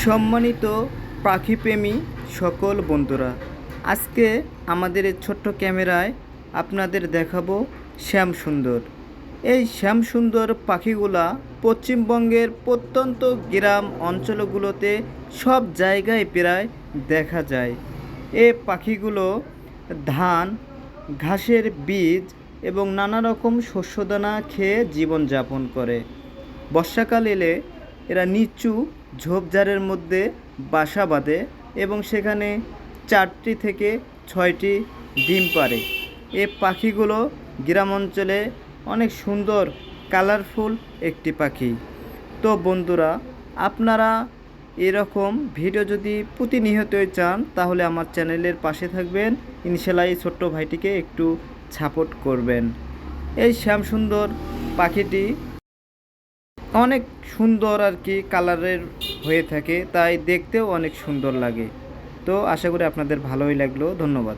সম্মানিত পাখিপ্রেমী সকল বন্ধুরা, আজকে আমাদের এই ছোট্ট ক্যামেরায় আপনাদের দেখাবো শ্যামসুন্দর। এই শ্যামসুন্দর পাখিগুলা পশ্চিমবঙ্গের প্রত্যন্ত গ্রাম অঞ্চলগুলোতে সব জায়গায় প্রায় দেখা যায়। এ পাখিগুলো ধান, ঘাসের বীজ এবং নানা রকম শস্যদানা খেয়ে জীবনযাপন করে। বর্ষাকাল এলে এরা নিচু ঝোপঝাড়ের মধ্যে বাসা বাঁধে এবং সেখানে 4টি থেকে 6টি ডিম পাড়ে। এ পাখিগুলো গ্রাম অঞ্চলে অনেক সুন্দর কালারফুল একটি পাখি। তো বন্ধুরা, আপনারা এরকম ভিডিও যদি প্রতিনিয়তই চান তাহলে আমার চ্যানেলের পাশে থাকবেন, ইনশাআল্লাহ এই ছোট্ট ভাইটিকে একটু সাপোর্ট করবেন। এই শ্যামসুন্দর পাখিটি অনেক সুন্দর আর কি কালারের হয়ে থাকে, তাই দেখতেও অনেক সুন্দর লাগে। তো আশা করি আপনাদের ভালোই লাগলো। ধন্যবাদ।